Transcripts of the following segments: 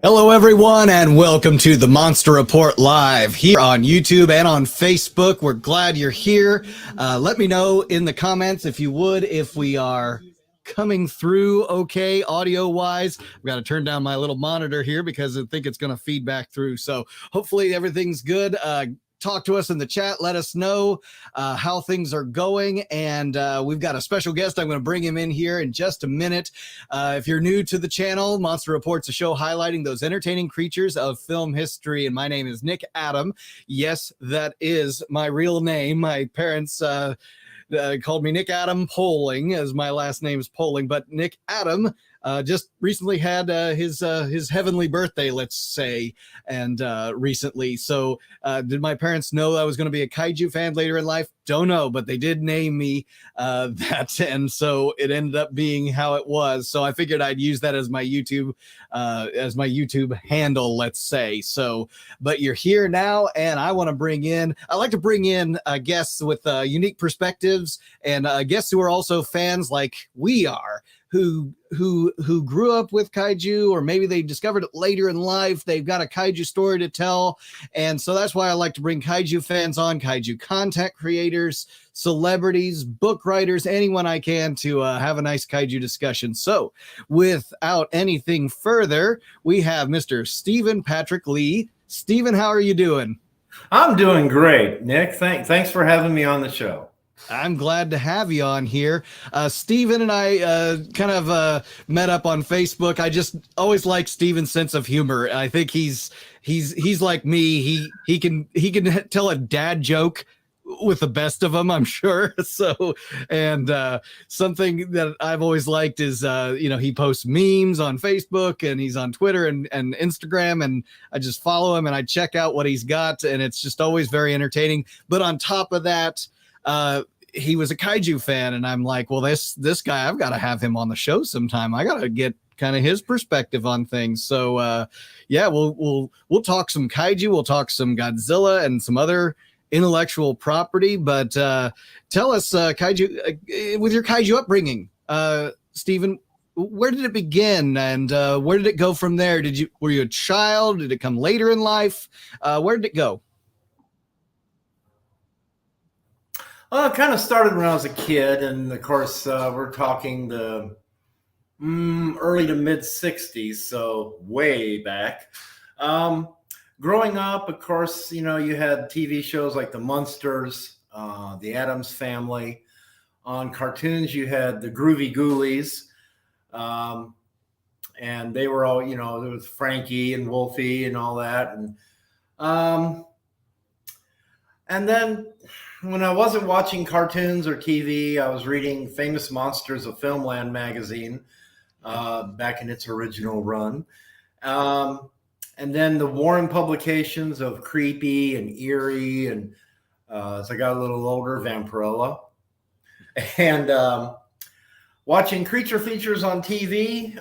Hello, everyone, and welcome to the Monster Report Live here on YouTube and on Facebook. We're glad you're here. Let me know in the comments if you would, if we are coming through okay audio-wise. I've got to turn down my little monitor here because I think it's going to feed back through. So hopefully everything's good. Talk to us in the chat. Let us know how things are going. And we've got a special guest. I'm going to bring him in here in just a minute. If you're new to the channel, Monster Report's a show highlighting those entertaining creatures of film history. And my name is Nick Adam. Yes, that is my real name. My parents called me Nick Adam Poling, as my last name is Poling. But Nick Adam just recently had his heavenly birthday, let's say, and recently. So did my parents know I was going to be a kaiju fan later in life? Don't know, but they did name me that, and so it ended up being how it was. So I figured I'd use that as my YouTube handle, let's say. So, but you're here now, and I like to bring in guests with unique perspectives and guests who are also fans like we are, who grew up with kaiju, or maybe they discovered it later in life. They've got a kaiju story to tell. And so that's why I like to bring kaiju fans on, kaiju content creators, celebrities, book writers, anyone I can to have a nice kaiju discussion. So without anything further, we have Mr. Stephen Patrick Lee. Stephen, how are you doing? I'm doing great, Nick. Thanks for having me on the show. I'm glad to have you on here. Steven and I kind of met up on Facebook. I just always like Steven's sense of humor. I think he's like me. He can tell a dad joke with the best of them, I'm sure. So, and something that I've always liked is, he posts memes on Facebook, and he's on Twitter and Instagram, and I just follow him and I check out what he's got, and it's just always very entertaining. But on top of that, he was a kaiju fan, and I'm like, well, this guy, I've got to have him on the show sometime. I got to get kind of his perspective on things. So yeah, we'll talk some kaiju, we'll talk some Godzilla and some other intellectual property. But tell us, kaiju, with your kaiju upbringing, Stephen, where did it begin, and where did it go from there? Were you a child? Did it come later in life? Where did it go? Well, it kind of started when I was a kid, and of course, we're talking the early to mid 60s, so way back. Growing up, of course, you had TV shows like The Munsters, The Addams Family. On cartoons, you had the Groovy Ghoulies, and they were all, there was Frankie and Wolfie and all that, and then when I wasn't watching cartoons or TV, I was reading Famous Monsters of Filmland magazine back in its original run. And then the Warren publications of Creepy and Eerie, and as I got a little older, Vampirella. And watching creature features on TV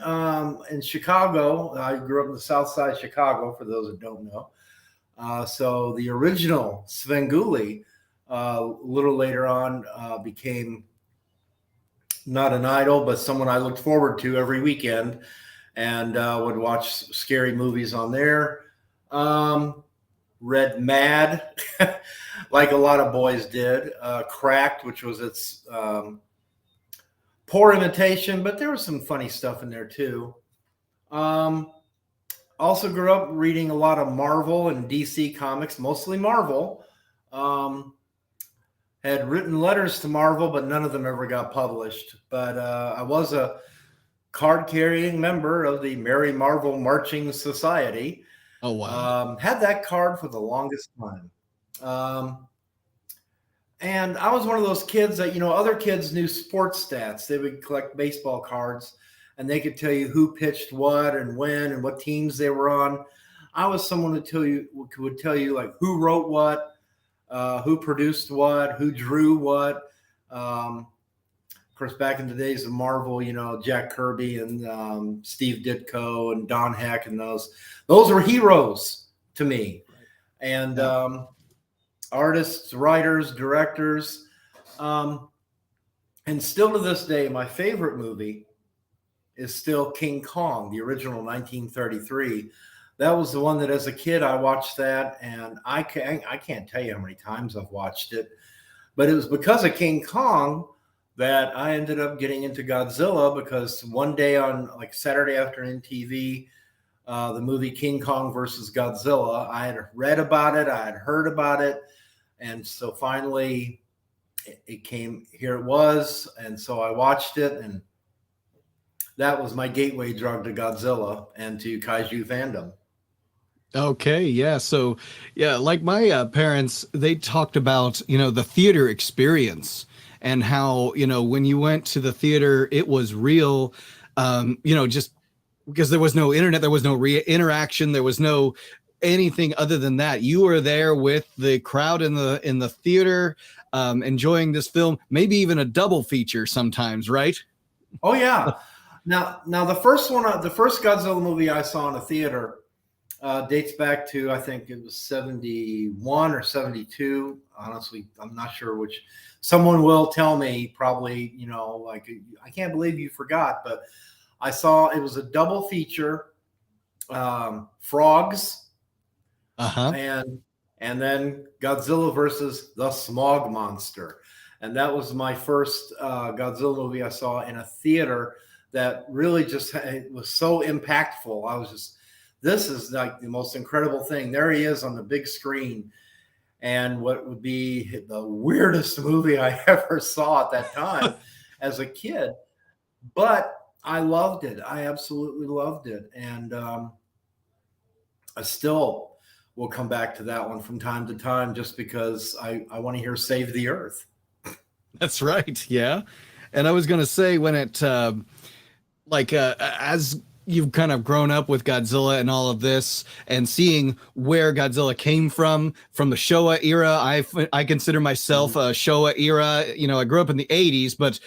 in Chicago. I grew up in the South Side of Chicago, for those that don't know. So the original Svengoolie, a little later on, became not an idol, but someone I looked forward to every weekend, and would watch scary movies on there. Read Mad, like a lot of boys did. Cracked, which was its poor imitation, but there was some funny stuff in there too. Also grew up reading a lot of Marvel and DC comics, mostly Marvel. Had written letters to Marvel, but none of them ever got published. But I was a card-carrying member of the Merry Marvel Marching Society. Oh, wow. Had that card for the longest time. And I was one of those kids that, other kids knew sports stats. They would collect baseball cards, and they could tell you who pitched what and when and what teams they were on. I was someone who would tell you like who wrote what, who produced what, who drew what. Of course, back in the days of Marvel, Jack Kirby and Steve Ditko and Don Heck, and those were heroes to me. And artists, writers, directors. And still to this day, my favorite movie is still King Kong, the original 1933. that was the one that as a kid I watched that, and I can't tell you how many times I've watched it. But it was because of King Kong that I ended up getting into Godzilla, because one day on like Saturday afternoon TV, the movie King Kong versus Godzilla, I had read about it, I had heard about it, and so finally it came, here it was, and so I watched it, and that was my gateway drug to Godzilla and to kaiju fandom. Okay, yeah. So, yeah, like my parents, they talked about, the theater experience and how, when you went to the theater, it was real, just because there was no internet, there was no interaction, there was no anything other than that. You were there with the crowd in the theater, enjoying this film, maybe even a double feature sometimes, right? Oh yeah. Now the first one, the first Godzilla movie I saw in a theater dates back to, I think it was 71 or 72. Honestly, I'm not sure which. Someone will tell me probably, like, I can't believe you forgot, but I saw, it was a double feature, Frogs, Uh-huh. and then Godzilla versus the Smog Monster. And that was my first Godzilla movie I saw in a theater that really just, it was so impactful. I was just, this is like the most incredible thing. There he is on the big screen. And what would be the weirdest movie I ever saw at that time as a kid. But I loved it. I absolutely loved it. And I still will come back to that one from time to time, just because I want to hear Save the Earth. That's right. Yeah. And I was going to say, when as you've kind of grown up with Godzilla and all of this, and seeing where Godzilla came from the Showa era, I consider myself a Showa era. I grew up in the 80s, but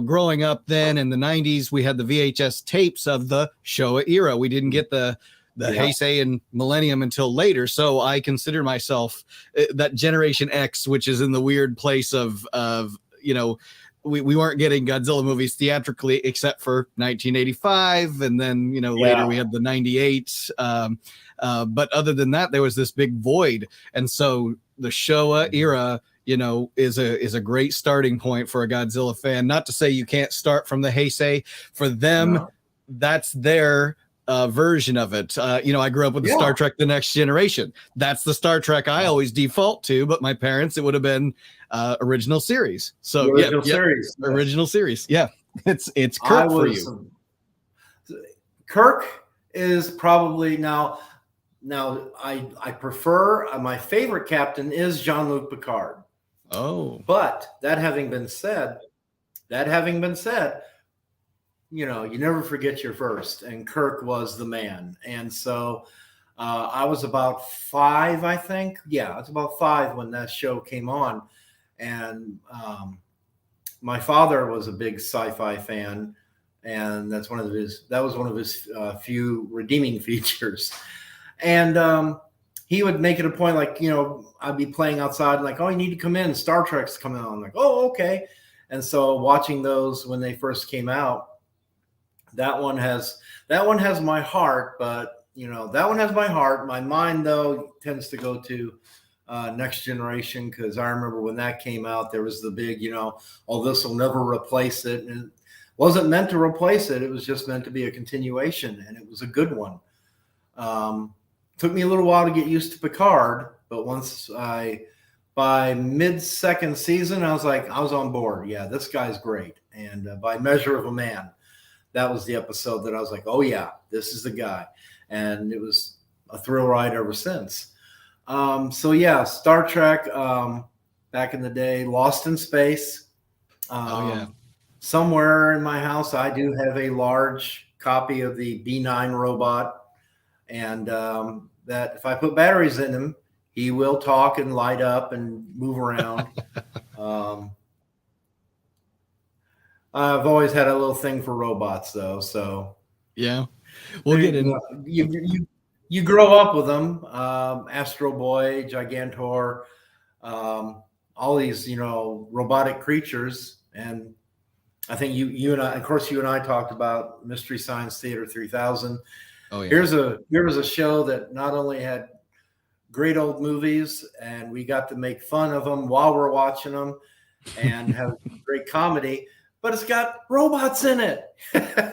growing up then in the 90s, we had the VHS tapes of the Showa era. We didn't get the Heisei and Millennium until later. So I consider myself that Generation X, which is in the weird place of we weren't getting Godzilla movies theatrically except for 1985, and then later we had the 98. But other than that, there was this big void, and so the Showa era, is a great starting point for a Godzilla fan. Not to say you can't start from the Heisei. For them, that's their version of it. I grew up with the Star Trek The Next Generation. That's the Star Trek I always default to, but my parents, it would have been original series. So original series. Yeah. It's Kirk for you. Kirk is probably now I prefer, my favorite captain is Jean-Luc Picard. Oh. But that having been said, you never forget your first, and Kirk was the man. And so I was about 5, I think. Yeah, I was about 5 when that show came on. And my father was a big sci-fi fan, and that was one of his few redeeming features. And he would make it a point, like, I'd be playing outside, and like, oh, you need to come in, Star Trek's coming on. I'm like, oh, okay. And so watching those when they first came out, that one has my heart, but that one has my heart. My mind, though, tends to go to Next Generation, because I remember when that came out, there was the big, oh, this will never replace it. And it wasn't meant to replace it. It was just meant to be a continuation, and it was a good one. Took me a little while to get used to Picard, but by mid-second season, I was on board. Yeah, this guy's great. And by measure of a man, that was the episode that I was like, oh yeah, this is the guy. And it was a thrill ride ever since. So yeah, Star Trek, back in the day, Lost in Space. Somewhere in my house, I do have a large copy of the B9 robot. And that if I put batteries in him, he will talk and light up and move around. I've always had a little thing for robots, though. So yeah, we'll get in. You grow up with them, Astro Boy, Gigantor, all these robotic creatures, and I think you and I, of course, you and I talked about Mystery Science Theater 3000. Oh yeah. Here was a show that not only had great old movies, and we got to make fun of them while we're watching them, and have great comedy, but it's got robots in it.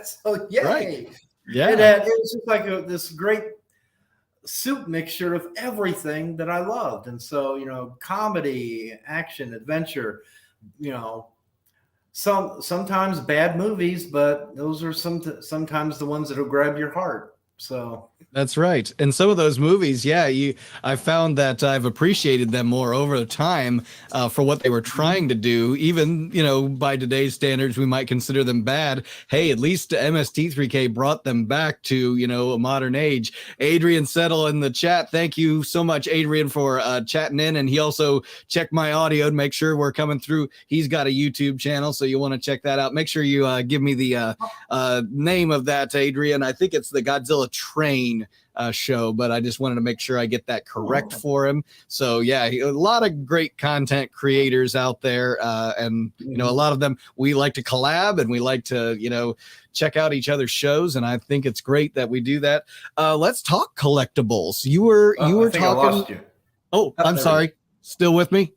So yay! Right. Yeah. It was just like this great soup mixture of everything that I loved. And so, comedy, action, adventure, you know, sometimes bad movies, but those are sometimes the ones that'll grab your heart. So That's right. And some of those movies, yeah, I found that I've appreciated them more over time for what they were trying to do. Even, by today's standards, we might consider them bad. Hey, at least MST3K brought them back to, a modern age. Adrian Settle in the chat. Thank you so much, Adrian, for chatting in. And he also checked my audio to make sure we're coming through. He's got a YouTube channel, so you'll want to check that out. Make sure you give me the name of that, Adrian. I think it's the Godzilla Train show, but I just wanted to make sure I get that correct for him. So yeah, a lot of great content creators out there, and a lot of them we like to collab and we like to check out each other's shows, and I think it's great that we do that. Let's talk collectibles. You were talking. I lost you. Oh, I'm sorry. Still with me?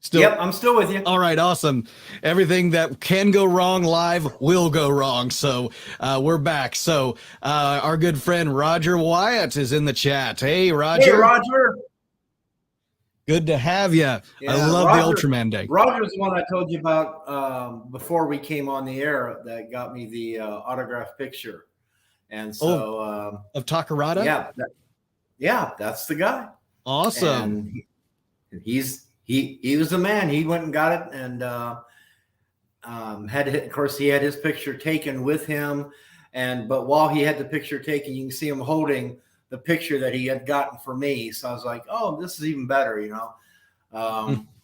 Still, yep, I'm still with you. All right, awesome. Everything that can go wrong live will go wrong. So we're back. So our good friend Roger Wyatt is in the chat. Hey, Roger. Hey, Roger. Good to have you. Yeah, I love the Ultraman Day. Roger's the one I told you about before we came on the air that got me the autograph picture. And so of Takarada? Yeah, that's the guy. Awesome. And he was the man. He went and got it, and of course, he had his picture taken with him. But while he had the picture taken, you can see him holding the picture that he had gotten for me. So I was like, oh, this is even better,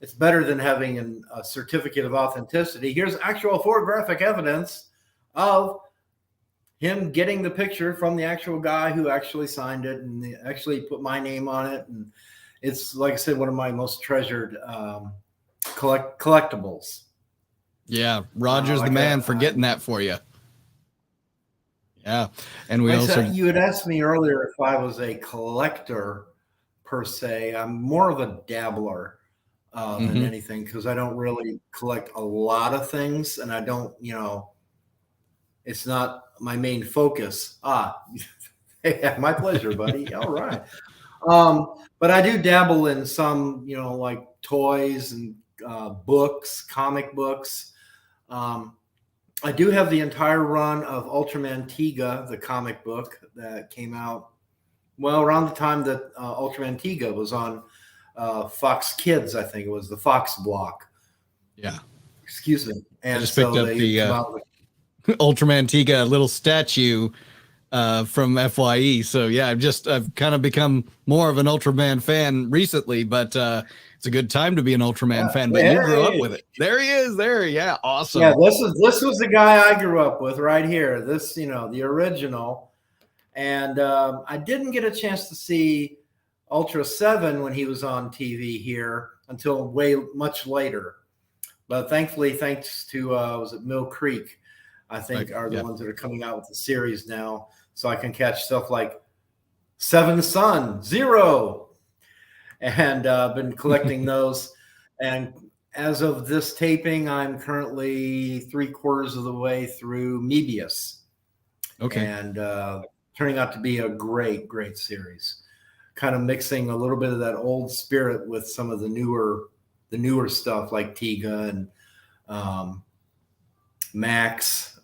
It's better than having a certificate of authenticity. Here's actual photographic evidence of him getting the picture from the actual guy who actually signed it and actually put my name on it. And it's, like I said, one of my most treasured collectibles. Yeah, Roger's the man for getting that for you. Yeah, and we you had asked me earlier if I was a collector per se. I'm more of a dabbler than anything, because I don't really collect a lot of things, and I don't, it's not my main focus. My pleasure, buddy. All right. But I do dabble in some, like toys and books, comic books. I do have the entire run of Ultraman Tiga, the comic book that came out, around the time that Ultraman Tiga was on Fox Kids. I think it was the Fox block. Yeah. Excuse me. And I just picked up the Ultraman Tiga little statue from FYE. So yeah, I've kind of become more of an Ultraman fan recently, but it's a good time to be an Ultraman fan. But you grew up with it. There he is. Yeah, awesome. Yeah, this was the guy I grew up with right here. This, the original. And I didn't get a chance to see Ultra 7 when he was on TV here until much later. But thankfully, thanks to was it Mill Creek, I think, are the ones that are coming out with the series now. So I can catch stuff like Seven Sun, Zero, and I've been collecting those. And as of this taping, I'm currently 3/4 of the way through Mebius. Okay. And turning out to be a great, great series. Kind of mixing a little bit of that old spirit with some of the newer stuff like Tiga and Max,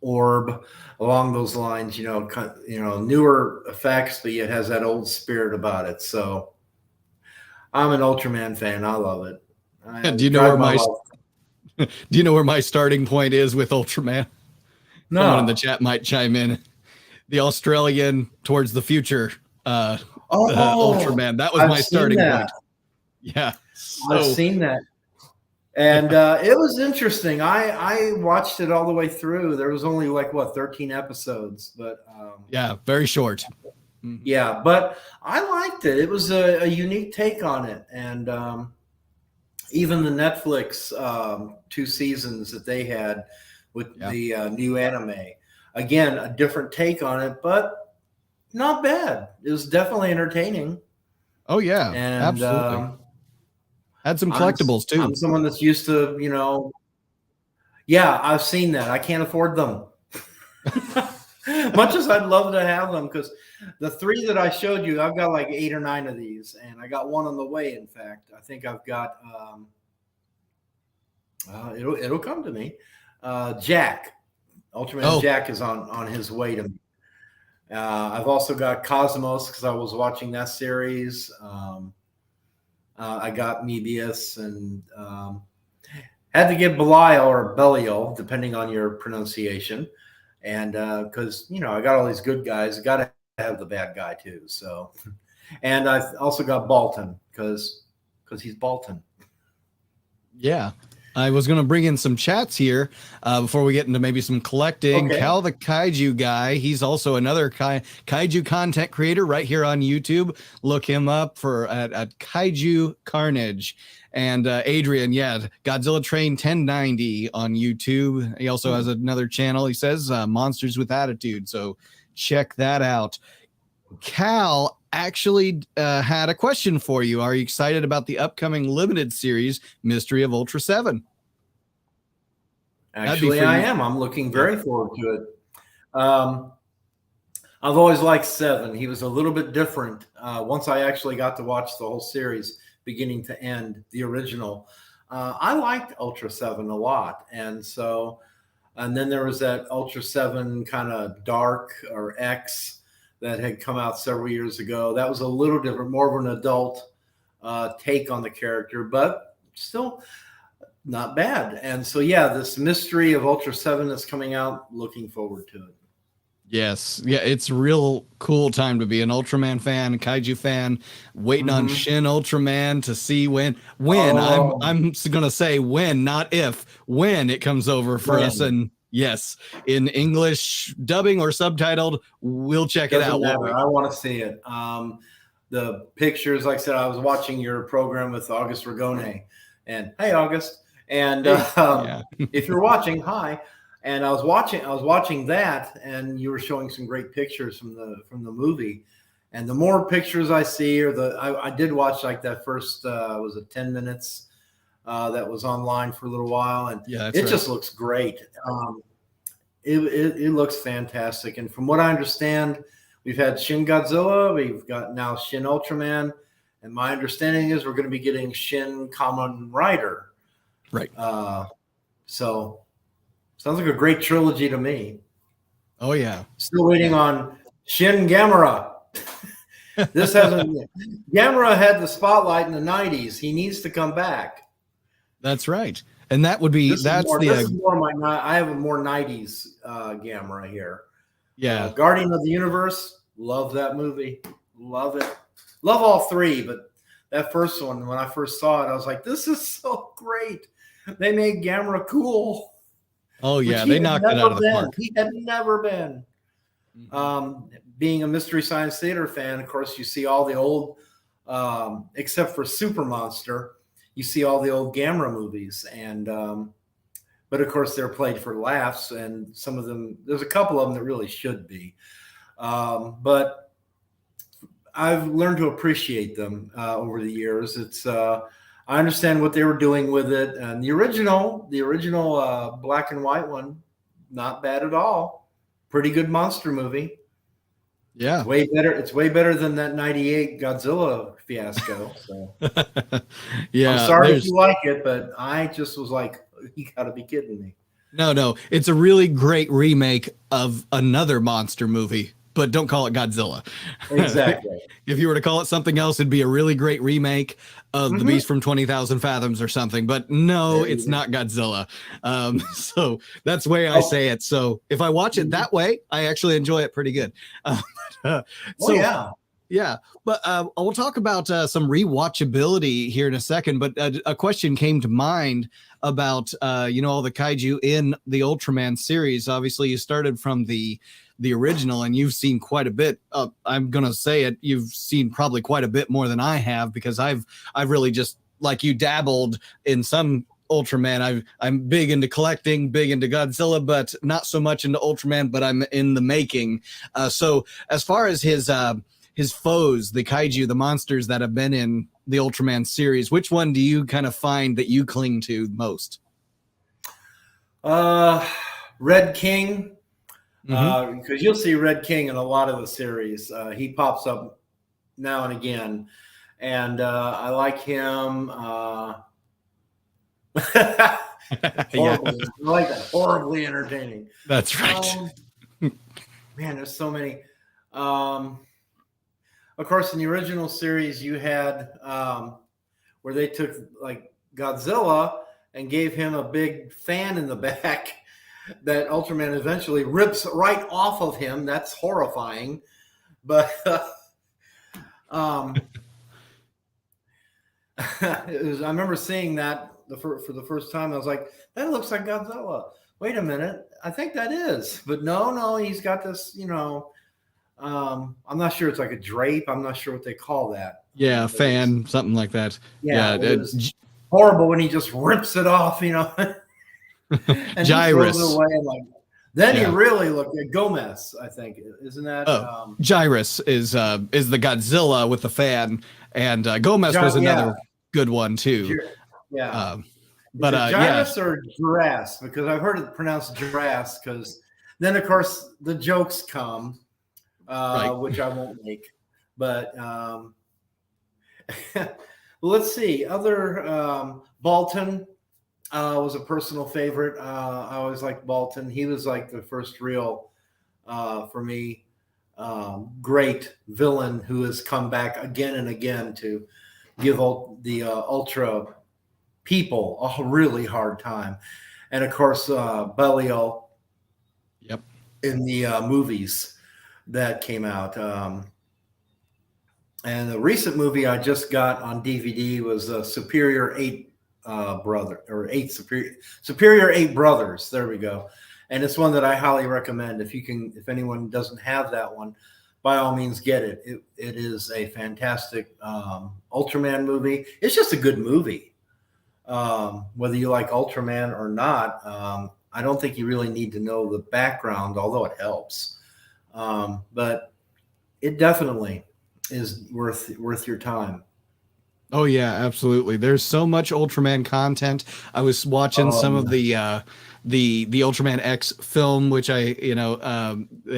Orb, along those lines, newer effects, but it has that old spirit about it. So I'm an Ultraman fan. I love it. Do you know where my starting point is with Ultraman? No. Someone in the chat might chime in. The Australian Towards the Future Ultraman. That was my starting point. Yeah. I've seen that. And it was interesting. I watched it all the way through. There was only 13 episodes, but yeah, very short. Yeah, but I liked it. It was a unique take on it, and even the Netflix 2 seasons that they had with Yeah. the new anime. Again, a different take on it, but not bad. It was definitely entertaining. Oh yeah, And absolutely. Had some I'm collectibles too. I'm someone that's used to, yeah, I've seen that. I can't afford them. Much as I'd love to have them, because the three that I showed you, I've got like 8 or 9 of these, and I got one on the way. In fact, I think I've got it'll come to me. Jack, Ultraman Oh, Jack is on his way to me. I've also got Cosmos because I was watching that series. I got Mebius and had to get Belial or Belial, depending on your pronunciation. And because, I got all these good guys, got to have the bad guy too. So, and I also got Balton because he's Balton. yeah. I was going to bring in some chats here before we get into maybe some collecting. Okay. Cal the Kaiju guy, he's also another Kaiju content creator right here on YouTube. Look him up at Kaiju Carnage. And Adrian, yeah, Godzilla Train 1090 on YouTube. He also has another channel. He says Monsters with Attitude. So check that out. Cal actually had a question for you. Are you excited about the upcoming limited series, Mystery of Ultra 7? Actually, I am. I'm looking very forward to it. I've always liked 7. He was a little bit different. Once I actually got to watch the whole series, beginning to end, the original, I liked Ultra 7 a lot. And then there was that Ultra 7 kind of Dark or X that had come out several years ago. That was a little different, more of an adult take on the character, but still not bad. And so, yeah, this Mystery of Ultra 7 that's coming out, looking forward to it. Yes. Yeah, it's a real cool time to be an Ultraman fan, Kaiju fan, waiting on Shin Ultraman to see when I'm gonna say when, not if, when it comes over for us. And yes, in English dubbing or subtitled, we'll check it out. I want to see it. The pictures, like I said, I was watching your program with August Ragone, and hey, August. And if you're watching, hi. And I was watching that, and you were showing some great pictures from the movie. And the more pictures I see, I did watch like that first was it 10 minutes that was online for a little while, and just looks great. It looks fantastic. And from what I understand, we've had Shin Godzilla, we've got now Shin Ultraman, and my understanding is we're going to be getting Shin Kamen Rider. Right. So sounds like a great trilogy to me. Oh yeah. Still waiting on Shin Gamera. This hasn't. Gamera had the spotlight in the 90s. He needs to come back. That's right. And that would be This is more my. I have a more 90s Gamera here. Yeah. Guardian of the Universe. Love that movie. Love it. Love all 3, but that first one, when I first saw it, I was like, this is so great. They made Gamera cool. Oh yeah, they knocked it out of the park. He had never been. Being a Mystery Science Theater fan, of course, you see all the old, except for Super Monster, you see all the old Gamera movies, and but of course they're played for laughs, and some of them, there's a couple of them that really should be, but I've learned to appreciate them over the years. It's I understand what they were doing with it, and the original black and white one, not bad at all. Pretty good monster movie. Yeah, it's way better. It's way better than that '98 Godzilla fiasco. So, yeah, I'm sorry if you like it, but I just was like, you got to be kidding me. No, it's a really great remake of another monster movie, but don't call it Godzilla. Exactly. If you were to call it something else, it'd be a really great remake of The Beast from 20,000 Fathoms or something. But no, it's not Godzilla. So that's the way I say it. So if I watch it that way, I actually enjoy it pretty good. Yeah. But we'll talk about some rewatchability here in a second. But a question came to mind about, all the kaiju in the Ultraman series. Obviously, you started from the original, and you've seen quite a bit. I'm gonna say it. You've seen probably quite a bit more than I have, because I've really just, like you, dabbled in some Ultraman. I'm big into collecting, big into Godzilla, but not so much into Ultraman. But I'm in the making. So as far as his foes, the kaiju, the monsters that have been in the Ultraman series, which one do you kind of find that you cling to most? Red King, Mm-hmm. because you'll see Red King in a lot of the series. He pops up now and again, and I like him. Yeah, Horribly, I like that. Horribly entertaining. that's right. Man, there's so many. Of course, in the original series, you had where they took like Godzilla and gave him a big fan in the back that Ultraman eventually rips right off of him. That's horrifying. But I remember seeing that for the first time. I was like, that looks like Godzilla. Wait a minute. I think that is. But no, he's got this, I'm not sure. It's like a drape. I'm not sure what they call that. Yeah, fan, something like that. Yeah, Yeah, it was horrible when he just rips it off, and Gyrus. he throws it away. And then he really looked at Gomez, I think. Isn't that? Gyrus is the Godzilla with the fan, and Gomez was another good one too. Yeah. But Gyrus or Girass? Because I've heard it pronounced Girass. Because then, of course, the jokes come. Which I won't make, but let's see. Other Baltan was a personal favorite. I always liked Baltan. He was like the first real, for me, great villain who has come back again and again to give the Ultra people a really hard time. And of course, Belial. Yep. In the movies that came out. And the recent movie I just got on DVD was Superior 8 Superior 8 Brothers. There we go. And it's one that I highly recommend. If anyone doesn't have that one, by all means get it. It is a fantastic Ultraman movie. It's just a good movie. Whether you like Ultraman or not, I don't think you really need to know the background, although it helps. But it definitely is worth your time. Oh yeah, absolutely. There's so much Ultraman content. I was watching some of the Ultraman X film, which they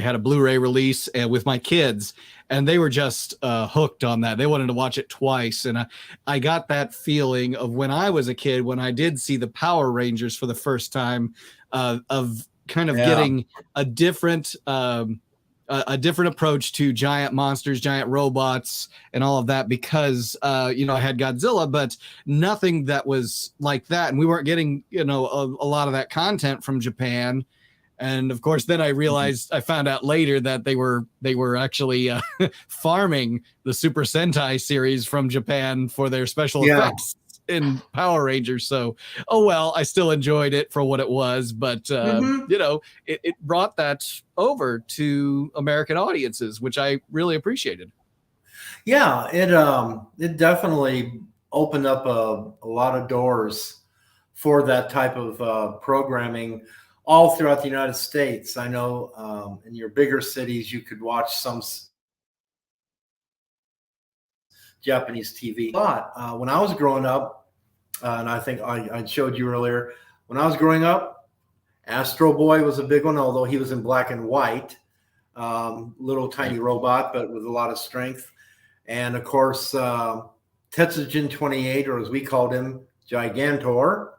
had a Blu-ray release with my kids, and they were just hooked on that. They wanted to watch it twice, and I got that feeling of when I was a kid, when I did see the Power Rangers for the first time, of kind of getting a different approach to giant monsters, giant robots, and all of that, because I had Godzilla, but nothing that was like that, and we weren't getting a lot of that content from Japan. And of course, then I realized, I found out later that they were actually farming the Super Sentai series from Japan for their special effects in Power Rangers. So, oh well, I still enjoyed it for what it was, but it brought that over to American audiences, which I really appreciated. Yeah, it definitely opened up a lot of doors for that type of programming all throughout the United States. I know in your bigger cities you could watch some Japanese TV. But when I was growing up, and I think I showed you earlier, when I was growing up, Astro Boy was a big one, although he was in black and white. Little tiny robot, but with a lot of strength. And of course, Tetsujin 28, or as we called him, Gigantor.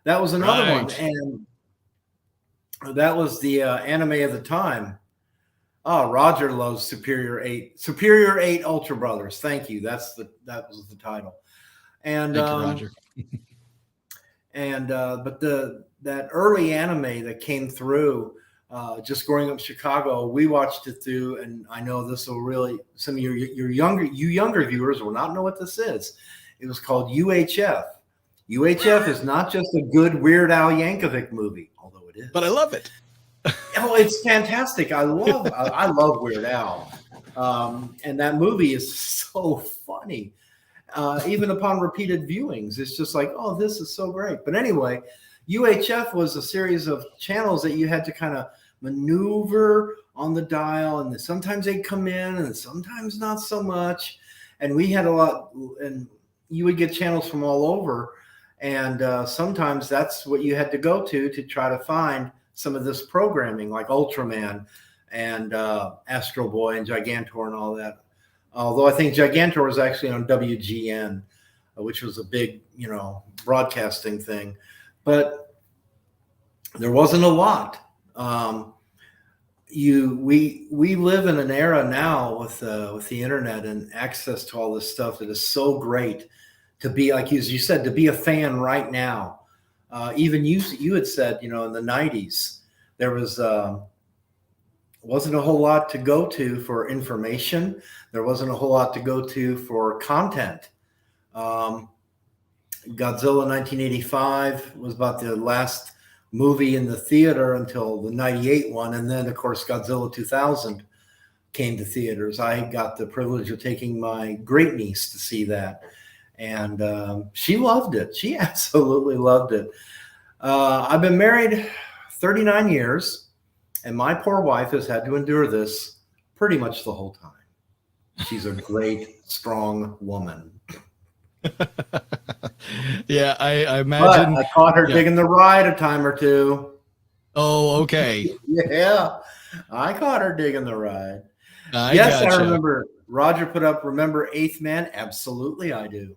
That was another one. And that was the anime of the time. Oh, Roger loves Superior 8. Superior 8 Ultra Brothers. Thank you. That was the title. And thank you, Roger. But that early anime that came through, just growing up in Chicago, we watched it through, and I know this will really, some of your younger viewers will not know what this is. It was called UHF. UHF is not just a good Weird Al Yankovic movie, although it is. But I love it. Oh, it's fantastic. I love Weird Al. And that movie is so funny. even upon repeated viewings. It's just like, oh, this is so great. But anyway, UHF was a series of channels that you had to kind of maneuver on the dial, and sometimes they'd come in and sometimes not so much. And we had a lot, and you would get channels from all over. And sometimes that's what you had to go to try to find some of this programming, like Ultraman and Astro Boy and Gigantor and all that. Although I think Gigantor was actually on WGN, which was a big, broadcasting thing. But there wasn't a lot. We live in an era now with the internet and access to all this stuff that is so great to be, like as you said, to be a fan right now. Even you had said, in the 90s, there wasn't a whole lot to go to for information. There wasn't a whole lot to go to for content. Godzilla 1985 was about the last movie in the theater until the 98 one. And then, of course, Godzilla 2000 came to theaters. I got the privilege of taking my great niece to see that. And she loved it. She absolutely loved it. I've been married 39 years, and my poor wife has had to endure this pretty much the whole time. She's a great, strong woman. Yeah, I imagine. But I caught her digging the ride a time or two. Oh, okay. Yeah, I caught her digging the ride. Yes, I remember. Roger put up, remember Eighth Man? Absolutely, I do.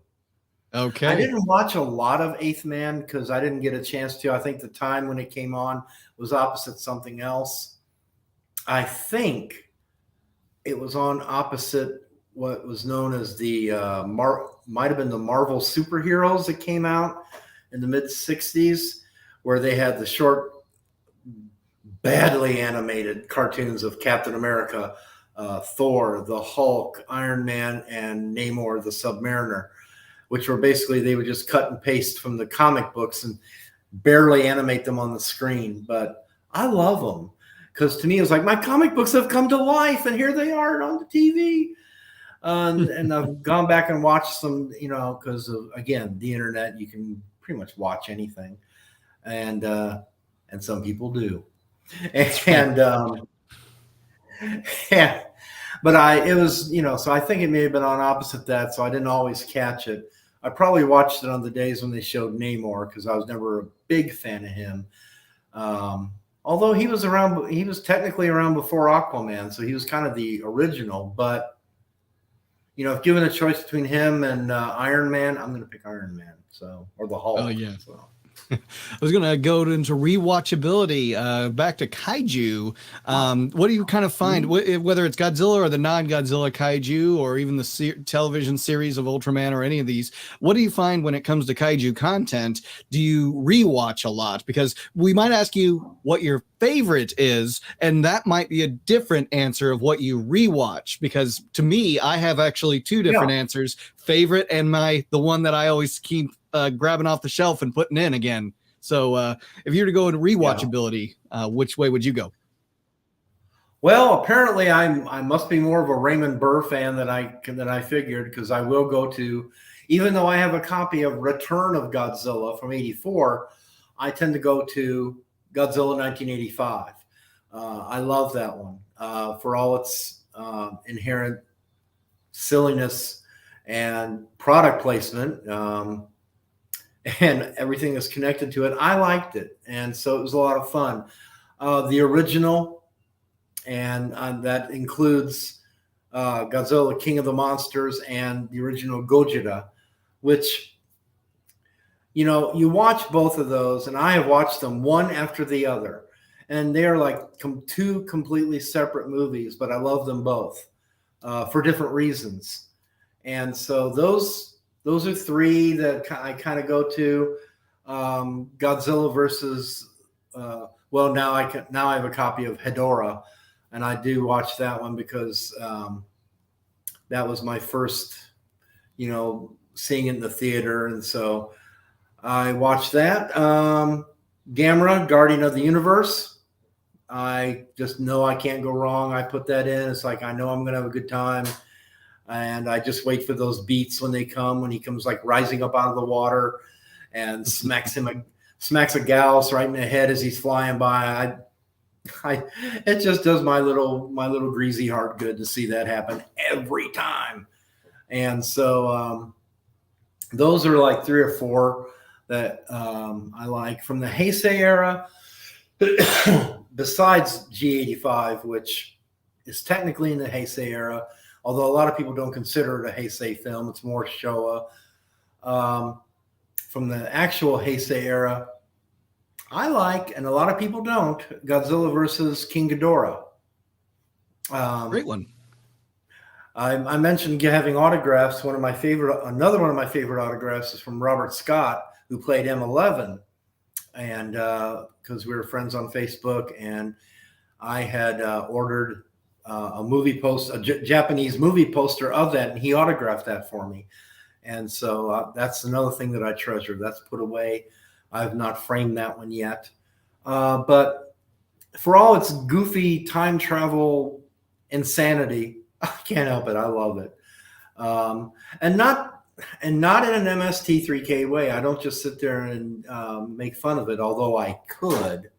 Okay. I didn't watch a lot of Eighth Man because I didn't get a chance to. I think the time when it came on was opposite something else. I think it was on opposite what was known as the might have been the Marvel superheroes that came out in the mid 60s, where they had the short, badly animated cartoons of Captain America, Thor, the Hulk, Iron Man, and Namor the Submariner, which were basically, they would just cut and paste from the comic books and barely animate them on the screen. But I love them because to me, it's like my comic books have come to life and here they are on the TV. And I've gone back and watched some, because of, again, the internet, you can pretty much watch anything. And some people do. But it was, so I think it may have been on opposite that. So I didn't always catch it. I probably watched it on the days when they showed Namor because I was never a big fan of him. Although he was technically around before Aquaman. So he was kind of the original, but if given a choice between him and Iron Man, I'm going to pick Iron Man. Or the Hulk. Oh yeah. So. I was going to go into rewatchability. Back to kaiju. What do you kind of find, whether it's Godzilla or the non-Godzilla kaiju, or even the television series of Ultraman or any of these? What do you find when it comes to kaiju content? Do you rewatch a lot? Because we might ask you what your favorite is, and that might be a different answer of what you rewatch. Because to me, I have actually two different answers: favorite and the one that I always keep grabbing off the shelf and putting in again. So if you were to go into rewatchability, which way would you go? Well, apparently I must be more of a Raymond Burr fan than I figured, because I will go to, even though I have a copy of Return of Godzilla from '84, I tend to go to Godzilla 1985. I love that one for all its inherent silliness and product placement. And everything is connected to it. I liked it. And so it was a lot of fun. The original, and that includes Godzilla, King of the Monsters, and the original Gojira, which, you watch both of those, and I have watched them one after the other. And they are like two completely separate movies, but I love them both for different reasons. And so those are three that I kind of go to. Godzilla versus, now I have a copy of Hedorah, and I do watch that one because that was my first, seeing it in the theater, and so I watched that. Gamera, Guardian of the Universe. I just know I can't go wrong. I put that in. It's like I know I'm going to have a good time. And I just wait for those beats when they come, when he comes like rising up out of the water and smacks a Gallus right in the head as he's flying by. It just does my little greasy heart good to see that happen every time. And so those are like 3 or 4 that I like from the Heisei era. Besides G85, which is technically in the Heisei era, although a lot of people don't consider it a Heisei film, it's more Showa. From the actual Heisei era, I like, and a lot of people don't, Godzilla versus King Ghidorah. Great one. I mentioned having autographs. Another one of my favorite autographs is from Robert Scott, who played M11, and because we were friends on Facebook, and I had ordered a Japanese movie poster of that, and he autographed that for me. And so that's another thing that I treasure. That's put away. I've not framed that one yet. But for all its goofy time travel insanity, I can't help it. I love it. And not in an MST3K way. I don't just sit there and make fun of it, although I could.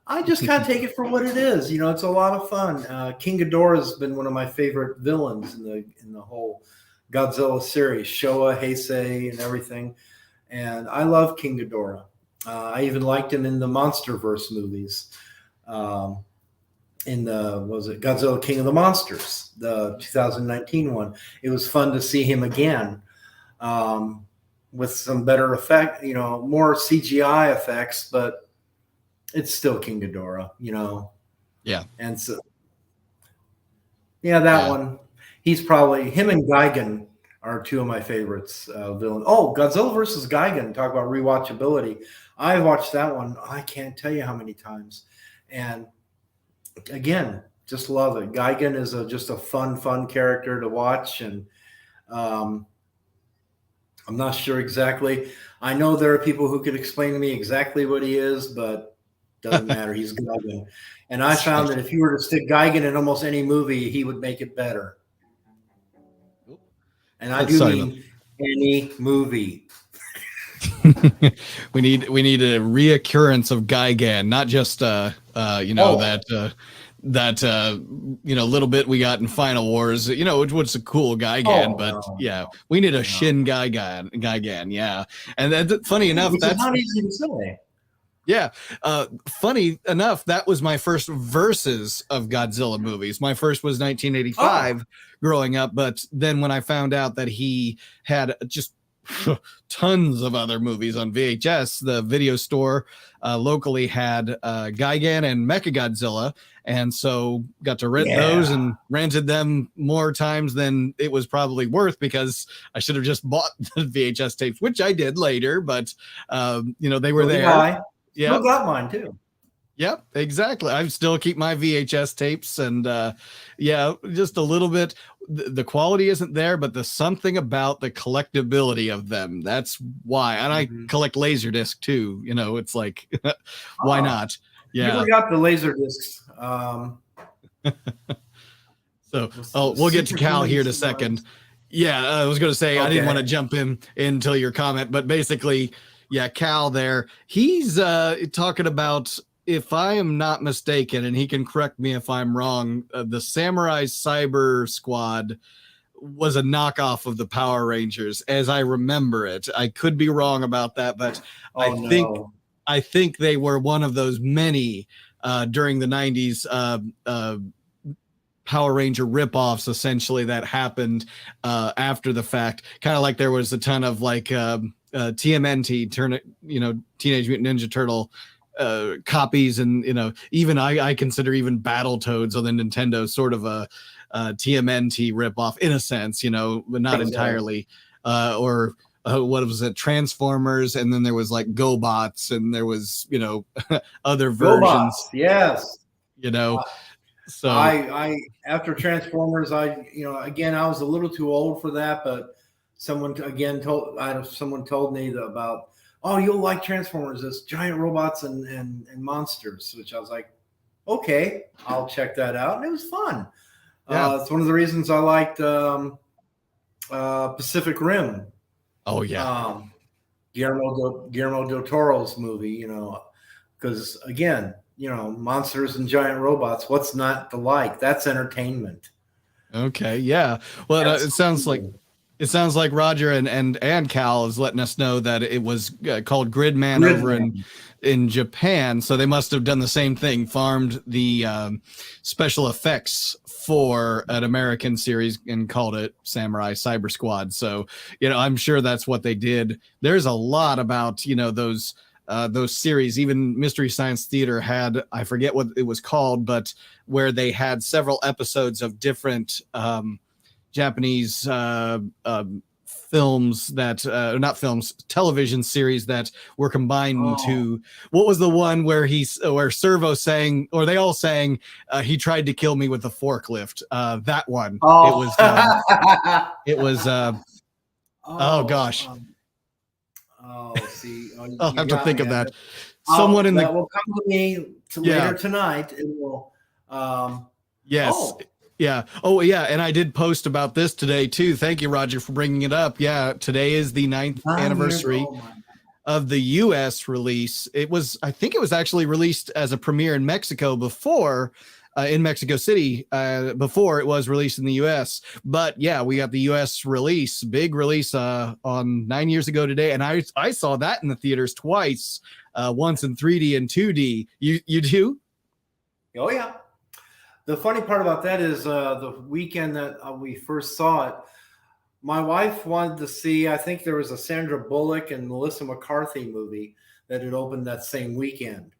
I just kind of take it for what it is. It's a lot of fun. King Ghidorah has been one of my favorite villains in the whole Godzilla series, Showa, Heisei, and everything. And I love King Ghidorah. I even liked him in the MonsterVerse movies. In Godzilla King of the Monsters, the 2019 one. It was fun to see him again with some better effect, more CGI effects, but it's still King Ghidorah, Yeah. And so, that one. He's probably, him and Gigan are 2 of my favorites. Villain. Oh, Godzilla versus Gigan. Talk about rewatchability. I watched that one. I can't tell you how many times. And again, just love it. Gigan is just a fun character to watch. And I'm not sure exactly. I know there are people who could explain to me exactly what he is, but doesn't matter. He's Gigan. And I found that if you were to stick Gigan in almost any movie, he would make it better. And I mean any movie. we need a reoccurrence of Gigan, not just that little bit we got in Final Wars, what's a cool Gigan, we need a Shin Gigan, yeah. And that's funny enough, that's not easy to say. Yeah. Funny enough, that was my first versus of Godzilla movies. My first was 1985 growing up. But then when I found out that he had just tons of other movies on VHS, the video store locally had Gigan and Mechagodzilla. And so got to rent those and rented them more times than it was probably worth, because I should have just bought the VHS tapes, which I did later. But, they were there. Yeah, still got mine too. Yep, exactly. I still keep my VHS tapes, and just a little bit. The quality isn't there, but there's something about the collectability of them. That's why. And I collect Laserdisc too. It's like, why not? Yeah. You got the Laserdiscs. We'll get to Cal here in a second. Yeah, I was going to say, I didn't want to jump in until your comment, but basically, yeah, Cal there, he's talking about, if I am not mistaken, and he can correct me if I'm wrong, the Samurai Cyber Squad was a knockoff of the Power Rangers, as I remember it. I could be wrong about that, but I think they were one of those many during the 90s Power Ranger ripoffs, essentially, that happened after the fact. Kind of like there was a ton of like TMNT, Teenage Mutant Ninja Turtle copies, and even I consider even Battletoads on the Nintendo sort of a TMNT ripoff in a sense, but not entirely. Or what was it, Transformers, and then there was like GoBots, and there was other versions. GoBots, yes. So I after Transformers, I was a little too old for that, but someone told me about, oh, you'll like Transformers, it's giant robots and monsters, which I was like, okay, I'll check that out. And it was fun. Yeah. It's one of the reasons I liked Pacific Rim. Oh yeah. Guillermo del Toro's movie, because again, monsters and giant robots. What's not to like? That's entertainment. Okay. Yeah. Well, That's cool. it sounds like Roger and Cal is letting us know that it was called Gridman over Gridman. in Japan. So they must have done the same thing, farmed the special effects for an American series and called it Samurai Cyber Squad. So, I'm sure that's what they did. There's a lot about, those series. Even Mystery Science Theater had, I forget what it was called, but where they had several episodes of different Japanese films that not films, television series that were combined into, what was the one where where Servo sang, or they all sang, he tried to kill me with a forklift. That one. It was oh gosh. See, I'll you have to got think me. of that. Someone in that the will come to me later tonight. It will. Yes. Oh. Yeah. Oh, yeah. And I did post about this today too. Thank you, Roger, for bringing it up. Yeah. Today is the 9th 9 years. anniversary of the U.S. release. I think it was actually released as a premiere in Mexico before, in Mexico City, before it was released in the U.S. But yeah, we got the U.S. release, big release on 9 years ago today. And I saw that in the theaters twice, once in 3D and 2D. You do? Oh, yeah. The funny part about that is the weekend that we first saw it, my wife wanted to see, I think there was a Sandra Bullock and Melissa McCarthy movie that had opened that same weekend.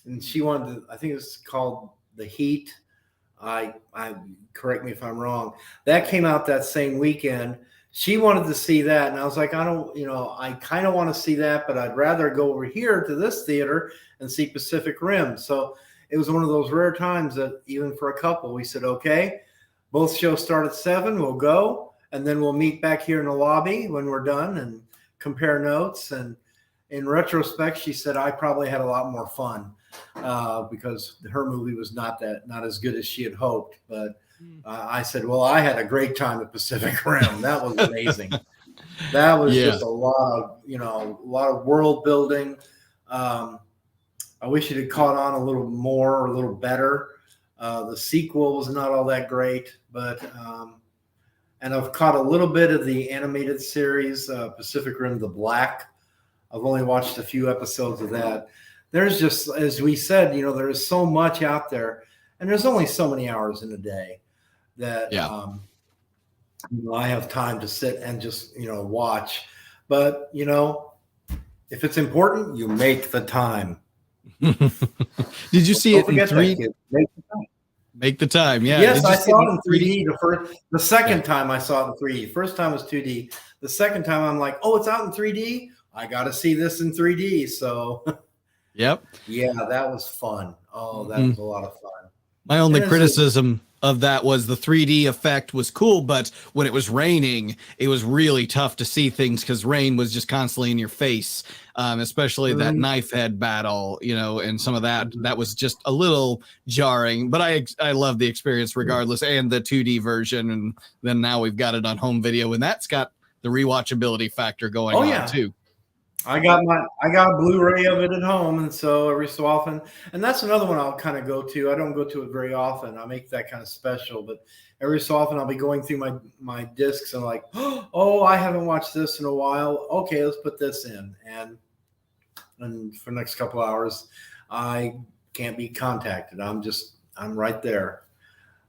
And she wanted to, I think it was called The Heat. I correct me if I'm wrong. That came out that same weekend. She wanted to see that. And I was like, I kind of want to see that, but I'd rather go over here to this theater and see Pacific Rim. So it was one of those rare times that even for a couple, we said, okay, both shows start at 7, we'll go, and then we'll meet back here in the lobby when we're done and compare notes. And in retrospect, she said, I probably had a lot more fun because her movie was not as good as she had hoped. But I said, well, I had a great time at Pacific Rim. That was amazing. That was just a lot of world building. I wish it had caught on a little more or a little better. The sequel was not all that great, but and I've caught a little bit of the animated series, Pacific Rim: The Black. I've only watched a few episodes of that. There's just, as we said, there is so much out there, and there's only so many hours in a day that I have time to sit and just watch. But if it's important, you make the time. Did you see it in 3D? Make the time. Yeah. Yes, I saw it in 3D. The second time I saw it in 3D. First time was 2D. The second time I'm like, oh, it's out in 3D. I got to see this in 3D. So, yep. Yeah, that was fun. Oh, that was a lot of fun. My only criticism of that was the 3D effect was cool, but when it was raining, it was really tough to see things because rain was just constantly in your face, especially that knife head battle, and some of that was just a little jarring. But I love the experience regardless, and the 2D version, and then now we've got it on home video, and that's got the rewatchability factor going on too. I got a Blu-ray of it at home, and so every so often, and that's another one I'll kind of go to. I don't go to it very often. I make that kind of special, but every so often I'll be going through my discs and like, oh, I haven't watched this in a while. Okay, let's put this in, and for the next couple hours, I can't be contacted. I'm right there.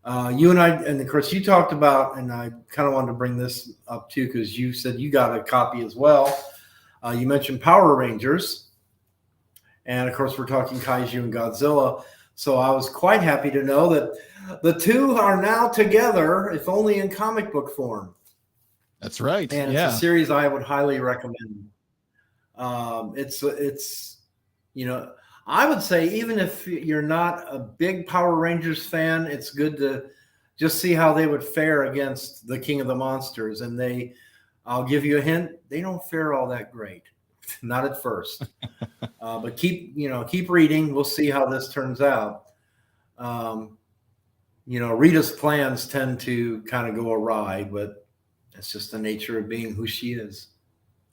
You and I, and of course you talked about, and I kind of wanted to bring this up too, because you said you got a copy as well. You mentioned Power Rangers, and of course we're talking kaiju and Godzilla. So I was quite happy to know that the two are now together, if only in comic book form. That's right. And it's a series I would highly recommend. It's I would say even if you're not a big Power Rangers fan, it's good to just see how they would fare against the King of the Monsters. And I'll give you a hint, they don't fare all that great. Not at first. But keep reading. We'll see how this turns out. Rita's plans tend to kind of go awry, but it's just the nature of being who she is.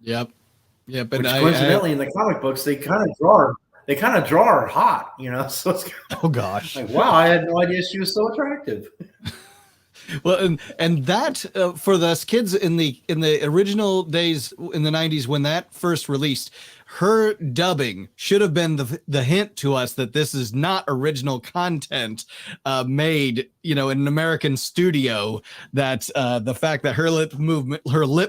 Yep. Yep. And Which I coincidentally in the comic books they kind of draw her hot, So it's oh gosh. like, wow, I had no idea she was so attractive. Well, and that for us kids in the original days in the 90s when that first released, her dubbing should have been the hint to us that this is not original content made, in an American studio. That the fact that her lip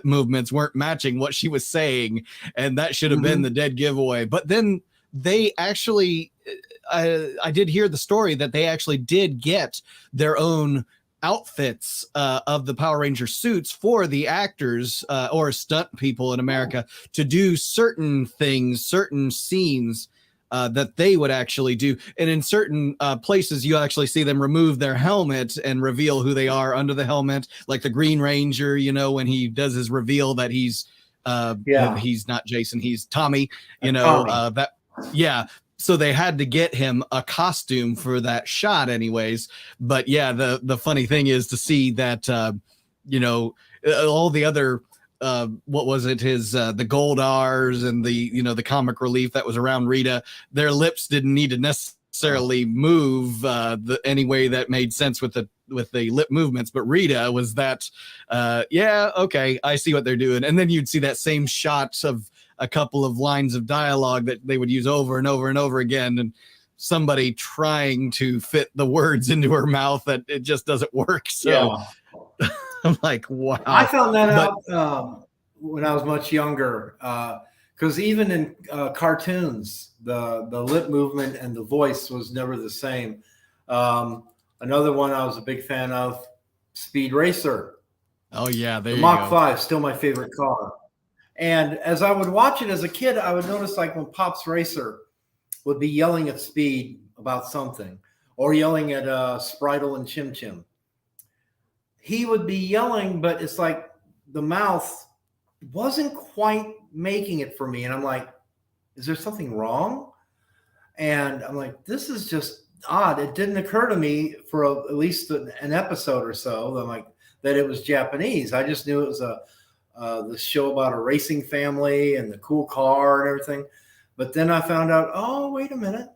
movements weren't matching what she was saying, and that should have been the dead giveaway. But then they actually, I did hear the story that they actually did get their own outfits of the Power Ranger suits for the actors or stunt people in America to do certain things, certain scenes that they would actually do. And in certain places, you actually see them remove their helmet and reveal who they are under the helmet, like the Green Ranger, when he does his reveal that he's not Jason, he's Tommy, Tommy. that, yeah. So they had to get him a costume for that shot anyways. But yeah, the funny thing is to see that, all the other, what was it? The gold R's and the comic relief that was around Rita, their lips didn't need to necessarily move any way that made sense with the lip movements. But Rita was that, okay, I see what they're doing. And then you'd see that same shot of a couple of lines of dialogue that they would use over and over and over again, and somebody trying to fit the words into her mouth that it just doesn't work. So I'm like, wow. I found that out when I was much younger, because even in cartoons, the lip movement and the voice was never the same. Another one I was a big fan of, Speed Racer. Oh yeah, there the you Mach go. 5, still my favorite car. And as I would watch it as a kid, I would notice like when Pops Racer would be yelling at Speed about something, or yelling at Spritle and Chim Chim. He would be yelling, but it's like the mouth wasn't quite making it for me. And I'm like, is there something wrong? And I'm like, this is just odd. It didn't occur to me for at least an episode or so that it was Japanese. I just knew it was the show about a racing family and the cool car and everything. But then I found out, oh, wait a minute.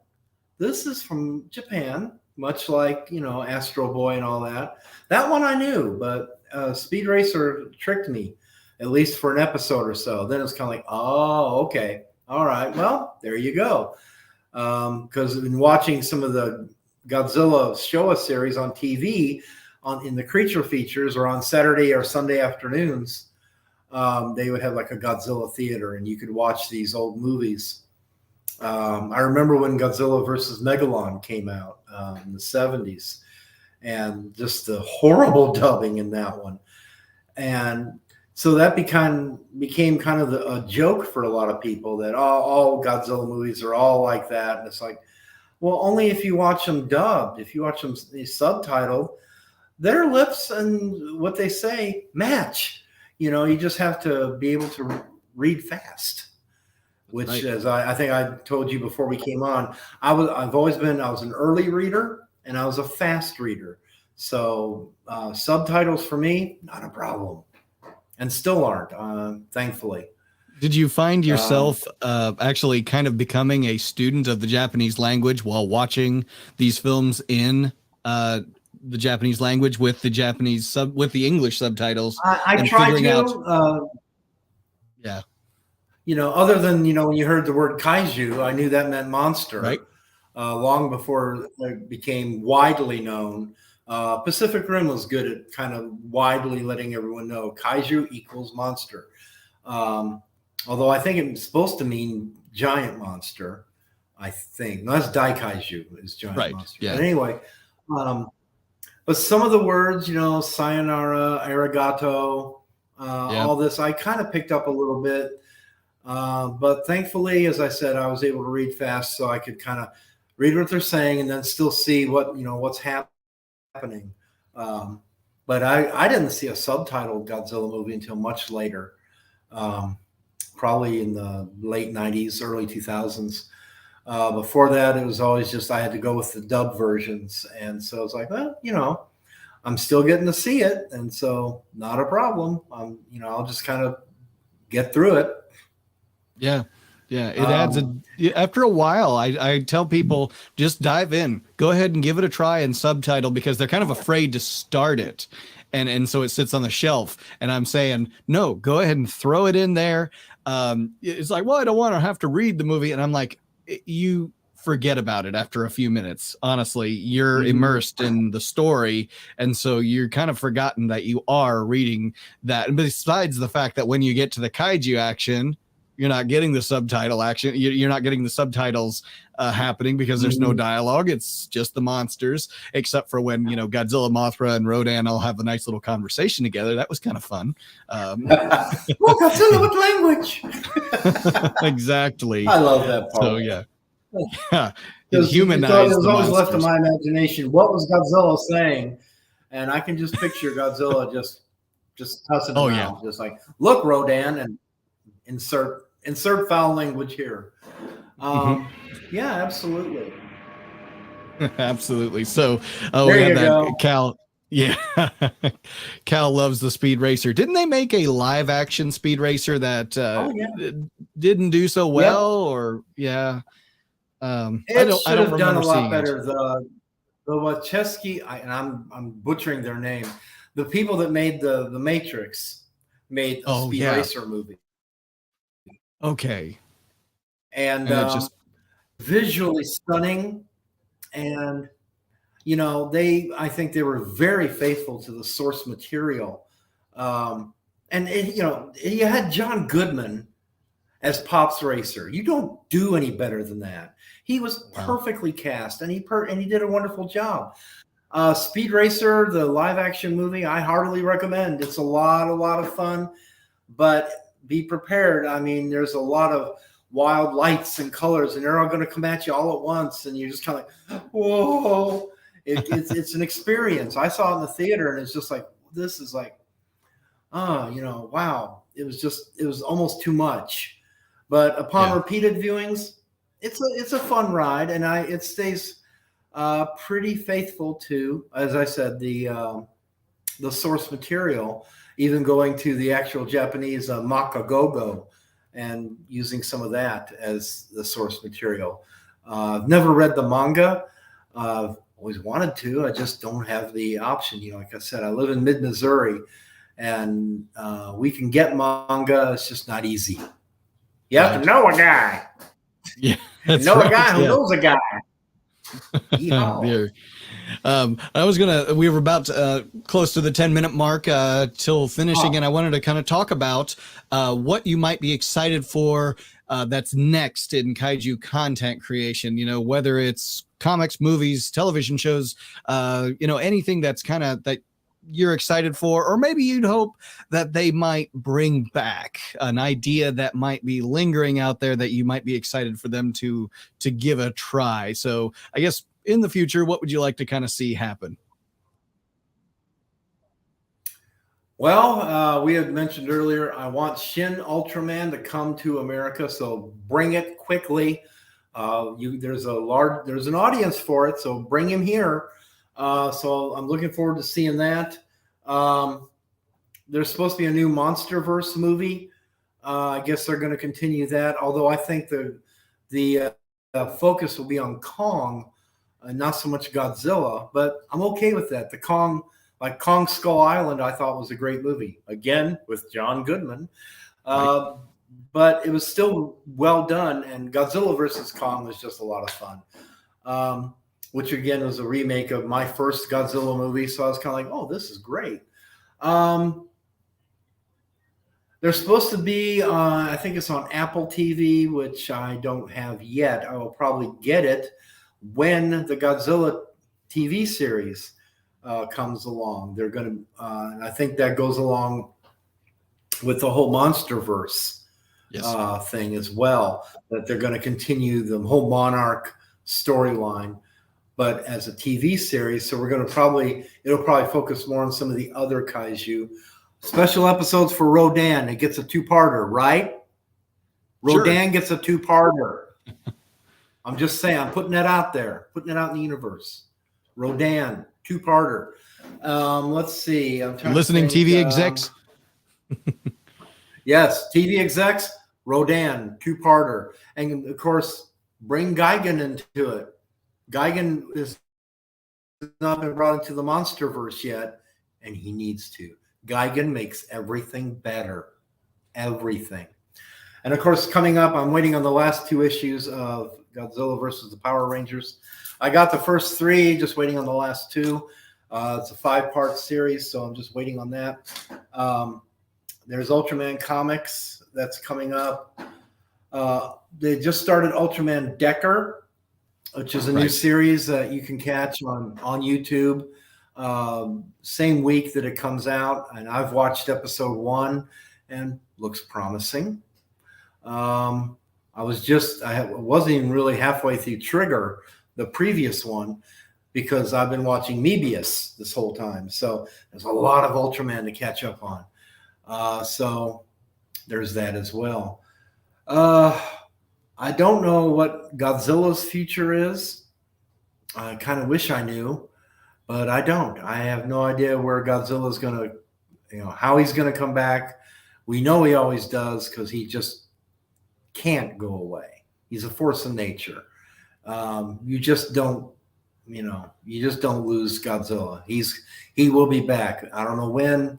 This is from Japan, much like, Astro Boy and all that. That one I knew, but Speed Racer tricked me, at least for an episode or so. Then it's kind of like, oh, okay. All right. Well, there you go. Because in watching some of the Godzilla Showa series on TV, in the creature features, or on Saturday or Sunday afternoons, they would have like a Godzilla theater, and you could watch these old movies. I remember when Godzilla versus Megalon came out in the 70s, and just the horrible dubbing in that one. And so that became kind of a joke for a lot of people, that all Godzilla movies are all like that. And it's like, well, only if you watch them dubbed. If you watch them subtitled, their lips and what they say match. You just have to be able to read fast, which right. As I think I told you before we came on, I was an early reader, and I was a fast reader. So subtitles for me, not a problem, and still aren't, thankfully. Did you find yourself actually kind of becoming a student of the Japanese language while watching these films in the Japanese language with the with the English subtitles? I tried to. Other than when you heard the word kaiju, I knew that meant monster. Right. Long before it became widely known. Pacific Rim was good at kind of widely letting everyone know kaiju equals monster. Although I think it's supposed to mean giant monster. I think that's daikaiju is giant monster. Yeah. But anyway. But some of the words, sayonara, arigato, all this, I kind of picked up a little bit. But thankfully, as I said, I was able to read fast, so I could kind of read what they're saying and then still see what's happening. But I didn't see a subtitled Godzilla movie until much later, probably in the late 90s, early 2000s. Before that, it was always just I had to go with the dub versions, and so it's like, well, I'm still getting to see it, and so not a problem. I'll just kind of get through it. Yeah. Yeah. It adds after a while, I tell people just dive in, go ahead and give it a try and subtitle, because they're kind of afraid to start it. And so it sits on the shelf, and I'm saying, no, go ahead and throw it in there. It's like, well, I don't want to have to read the movie. And I'm like, you forget about it after a few minutes. Honestly, you're immersed in the story. And so you're kind of forgotten that you are reading that. And besides the fact that when you get to the kaiju action, you're not getting the subtitle action. You're not getting the subtitles happening, because there's no dialogue. It's just the monsters, except for when, Godzilla, Mothra, and Rodan all have a nice little conversation together. That was kind of fun. Well, Godzilla with language. Exactly. I love that part. So, yeah. Yeah. It humanized was the always monsters. left to my imagination. What was Godzilla saying? And I can just picture Godzilla just cussing him out. Just like, look, Rodan, and insert foul language here. Yeah, absolutely. Absolutely. So there we you have go. that Cal. Yeah. Cal loves the Speed Racer. Didn't they make a live action Speed Racer that didn't do so well? Or I don't have done a lot better. It. The Wachowski, and I'm butchering their name. The people that made the Matrix made a Speed Racer movie. Okay. And it's just visually stunning, and I think they were very faithful to the source material. And you had John Goodman as Pops Racer. You don't do any better than that. He was perfectly cast, and he did a wonderful job. Speed Racer, the live action movie, I heartily recommend. It's a lot of fun, but be prepared. I mean, there's a lot of wild lights and colors, and they're all going to come at you all at once, and you're just kind of like, whoa. It's an experience. I saw it in the theater, and it's just like, this is like, wow. It was almost too much. But upon repeated viewings, it's a fun ride, and it stays pretty faithful to, as I said, the source material, even going to the actual Japanese Makagogo and using some of that as the source material. I've never read the manga. I've always wanted to. I just don't have the option. Like I said, I live in mid-Missouri, and we can get manga. It's just not easy. You have to know a guy. Yeah, a guy who knows a guy. We were about close to the 10-minute mark till finishing, and I wanted to kind of talk about what you might be excited for that's next in kaiju content creation, whether it's comics, movies, television shows, anything that's kind of that you're excited for, or maybe you'd hope that they might bring back an idea that might be lingering out there that you might be excited for them to give a try. So I guess in the future, what would you like to kind of see happen? Well, we had mentioned earlier, I want Shin Ultraman to come to America, so bring it quickly. There's an audience for it, so bring him here. So I'm looking forward to seeing that. There's supposed to be a new MonsterVerse movie. I guess they're going to continue that, although I think the focus will be on Kong, not so much Godzilla, but I'm okay with that. Kong Skull Island, I thought was a great movie, again with John Goodman. But it was still well done, and Godzilla versus Kong was just a lot of fun. Which again was a remake of my first Godzilla movie. So I was kind of like, oh, this is great. There's supposed to be, I think it's on Apple TV, which I don't have yet. I will probably get it when the Godzilla TV series comes along. They're going to, and I think that goes along with the whole MonsterVerse thing as well, that they're going to continue the whole Monarch storyline, but as a TV series. So it'll probably focus more on some of the other kaiju. Special episodes for Rodan. It gets a two-parter, right? Rodan gets a two-parter. I'm just saying, I'm putting that out there, putting it out in the universe. Rodan, 2-parter. Let's see. I'm trying Listening to think, TV execs. Yes, TV execs, Rodan, 2-parter. And of course, bring Gigan into it. Gigan has not been brought into the MonsterVerse yet, and he needs to. Gigan makes everything better. Everything. And of course, coming up, I'm waiting on the last 2 issues of Godzilla versus the Power Rangers. I got the first 3, just waiting on the last 2. It's a 5-part series, so I'm just waiting on that. There's Ultraman Comics that's coming up. They just started Ultraman Decker, which is a new series that you can catch on YouTube. Same week that it comes out, and I've watched episode 1 and looks promising. I wasn't even really halfway through Trigger, the previous one, because I've been watching Mebius this whole time. So there's a lot of Ultraman to catch up on. So there's that as well. I don't know what Godzilla's future is. I kind of wish I knew, but I don't. I have no idea where Godzilla's going to, how he's going to come back. We know he always does because he just can't go away. He's a force of nature. You just don't lose Godzilla. He will be back. I don't know when,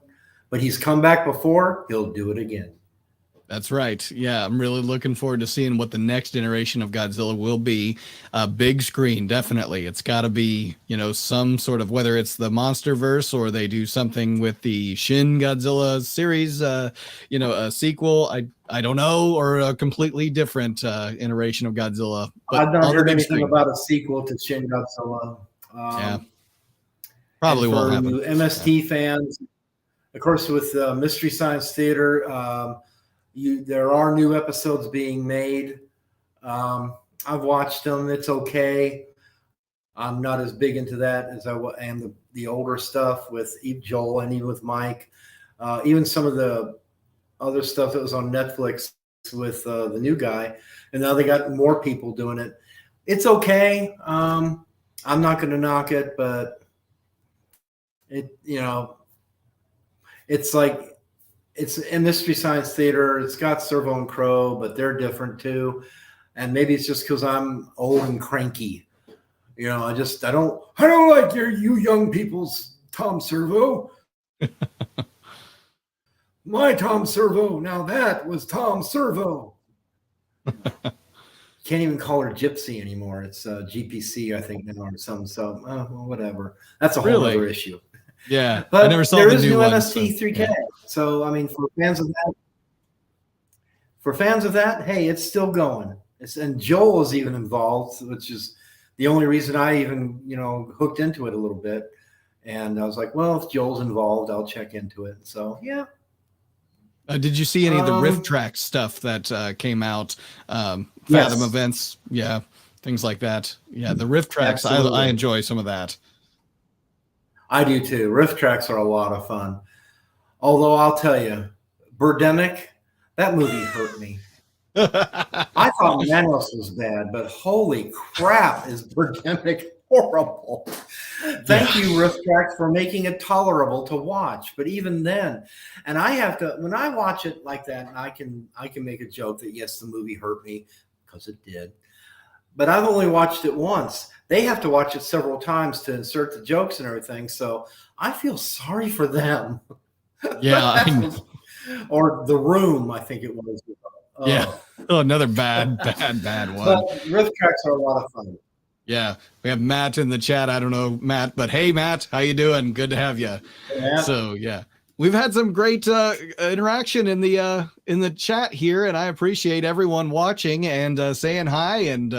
but he's come back before. He'll do it again. That's right. Yeah, I'm really looking forward to seeing what the next iteration of Godzilla will be. Big screen, definitely. It's got to be, some sort of, whether it's the MonsterVerse or they do something with the Shin Godzilla series, a sequel. I don't know, or a completely different iteration of Godzilla. But I've not heard anything about a sequel to Shin Godzilla. Yeah, probably won't happen. MST fans, of course, with Mystery Science Theater. There are new episodes being made. I've watched them. It's okay. I'm not as big into that as I am the older stuff with Joel and even with Mike. Even some of the other stuff that was on Netflix with the new guy. And now they got more people doing it. It's okay. I'm not going to knock it, but it's like, it's in Mystery Science Theater. It's got Servo and Crow, but they're different too. And maybe it's just because I'm old and cranky. I don't like you young people's Tom Servo. My Tom Servo. Now that was Tom Servo. Can't even call her Gypsy anymore. It's GPC, I think, now or something. So whatever. That's a whole other issue. Yeah, but I never saw there the is new new one, MST 3K. Yeah. So I mean, for fans of that, hey, it's still going. And Joel is even involved, which is the only reason I even hooked into it a little bit. And I was like, well, if Joel's involved, I'll check into it. So yeah. Did you see any of the Rift Track stuff that came out? Fathom events, yeah, things like that. Yeah, the Rift Tracks, I enjoy some of that. I do too. Rift Tracks are a lot of fun. Although I'll tell you, Birdemic, that movie hurt me. I thought Manos was bad, but holy crap, is Birdemic horrible. Thank you, Rift Tracks, for making it tolerable to watch. But even then, and I have to, when I watch it like that, and I can make a joke that yes, the movie hurt me, because it did. But I've only watched it once. They have to watch it several times to insert the jokes and everything. So I feel sorry for them. Yeah. Or The Room, I think it was. Yeah. Oh, another bad one. But Rift Tracks are a lot of fun. Yeah. We have Matt in the chat. I don't know Matt, but hey, Matt, how you doing? Good to have you. Yeah. So, yeah. We've had some great interaction in the chat here, and I appreciate everyone watching and saying hi and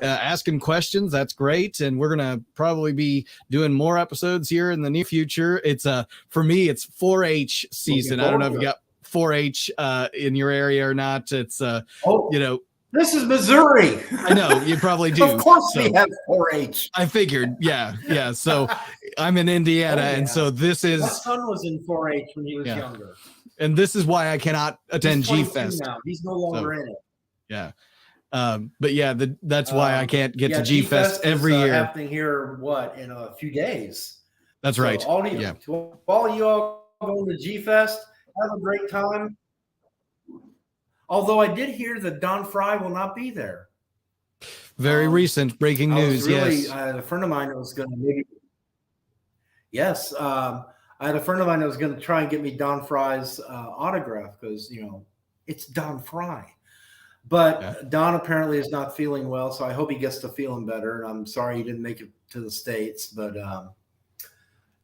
asking questions. That's great, and we're gonna probably be doing more episodes here in the near future. It's for me, it's 4-H season. I don't know if you got 4-H in your area or not. It's This is Missouri. I know you probably do. Of course we have 4-H. I figured, yeah. So I'm in Indiana, and so this is. My son was in 4-H when he was younger, and this is why I cannot attend He's G Fest. now. He's no longer in it. Yeah, But yeah, that's why I can't get to G Fest G-Fest every is year. happening here, in a few days. That's So right. to all you all going to G Fest, have a great time. Although I did hear that Don Fry will not be there. Very recent breaking news. Yes. I had a friend of mine that was going to maybe. Yes, I had a friend of mine that was going to try and get me Don Fry's autograph because it's Don Fry. But Don apparently is not feeling well, so I hope he gets to feeling better. And I'm sorry he didn't make it to the States, but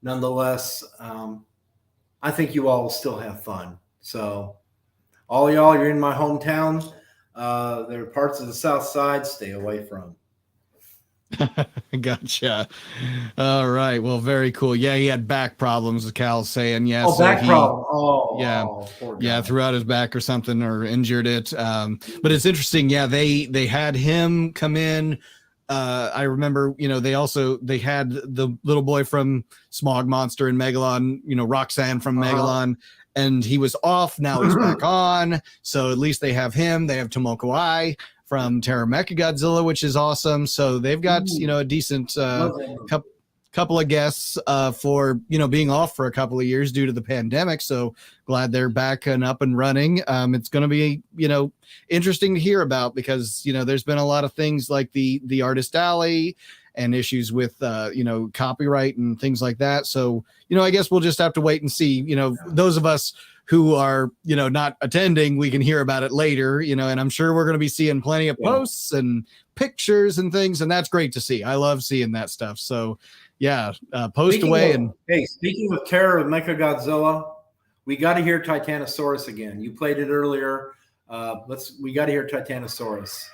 nonetheless, I think you all will still have fun. So all y'all, you're in my hometown. There are parts of the South Side, stay away from. Gotcha. All right. Well, very cool. Yeah, he had back problems, as Cal's saying. Yeah. Oh, so back problem. Yeah, throughout his back or something, or injured it. But it's interesting. Yeah, they had him come in. I remember, they had the little boy from Smog Monster and Megalon, Roxanne from Megalon, and he was off. Now he's back on. So at least they have him. They have Tomoko Ai from Terror Mechagodzilla, which is awesome. So they've got, a decent couple of guests for, being off for a couple of years due to the pandemic. So glad they're back and up and running. It's going to be, interesting to hear about because, there's been a lot of things like the Artist Alley and issues with, copyright and things like that. So, I guess we'll just have to wait and see, those of us who are, not attending, we can hear about it later, and I'm sure we're going to be seeing plenty of posts and pictures and things. And that's great to see. I love seeing that stuff. So yeah, post away. Hey, speaking of Terror of Mechagodzilla, we got to hear Titanosaurus again. You played it earlier. We got to hear Titanosaurus.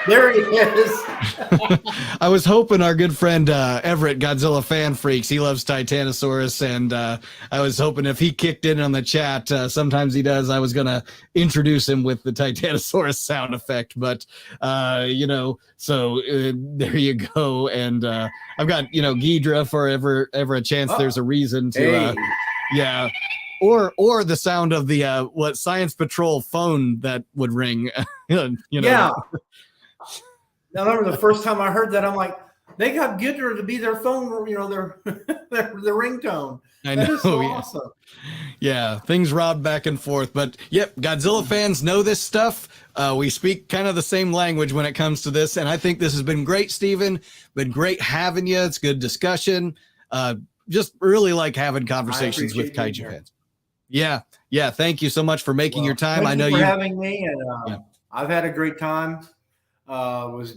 There he is. I was hoping our good friend Everett, Godzilla Fan Freaks, he loves Titanosaurus, and I was hoping if he kicked in on the chat, sometimes he does, I was going to introduce him with the Titanosaurus sound effect, but, so there you go, and I've got, Ghidra for ever a chance there's a reason to, yeah. Or the sound of the Science Patrol phone that would ring, Yeah. Now, I remember the first time I heard that, I'm like, they got Ghidra to be their phone, their ringtone. I know. That is so awesome. Yeah, things robbed back and forth. But, yep, Godzilla fans know this stuff. We speak kind of the same language when it comes to this. And I think this has been great, Steven. Been great having you. It's good discussion. Just really like having conversations with kaiju fans. Yeah. Thank you so much for making your time. I know you having me, and I've had a great time. Was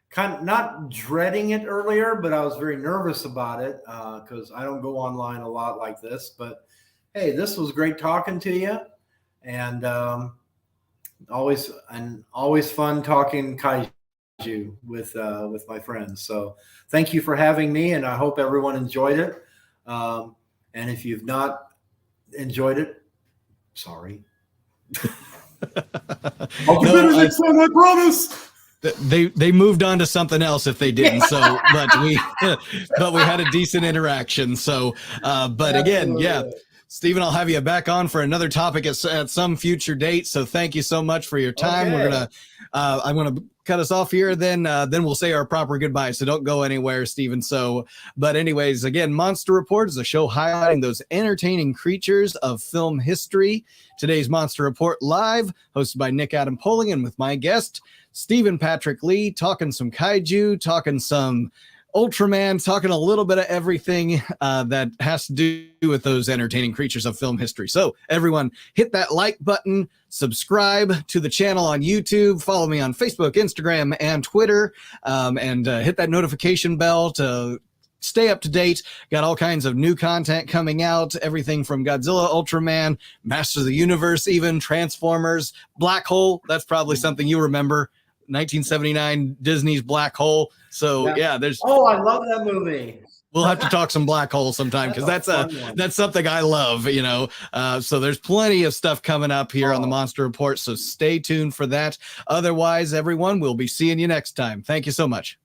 kind of not dreading it earlier, but I was very nervous about it because I don't go online a lot like this. But hey, this was great talking to you, and always fun talking kaiju with my friends. So thank you for having me, and I hope everyone enjoyed it. And if you've not enjoyed it, sorry. I'll do better next time, I promise. They moved on to something else if they didn't. So, but we had a decent interaction. So, but again, yeah, Steven, I'll have you back on for another topic at some future date. So thank you so much for your time. Okay. I'm going to cut us off here. Then we'll say our proper goodbye. So don't go anywhere, Steven. So, but anyways, again, Monster Report is a show highlighting those entertaining creatures of film history. Today's Monster Report Live, hosted by Nick Adam Poling, and with my guest, Stephen Patrick Lee, talking some kaiju, talking some Ultraman, talking a little bit of everything that has to do with those entertaining creatures of film history. So everyone hit that like button, subscribe to the channel on YouTube, follow me on Facebook, Instagram, and Twitter, and hit that notification bell to stay up to date. Got all kinds of new content coming out, everything from Godzilla, Ultraman, Masters of the Universe, even Transformers, Black Hole. That's probably something you remember. 1979 Disney's Black Hole. So yeah, there's. Oh, I love that movie. We'll have to talk some Black Hole sometime because that's something I love, So there's plenty of stuff coming up here on the Monster Report. So stay tuned for that. Otherwise, everyone, we'll be seeing you next time. Thank you so much.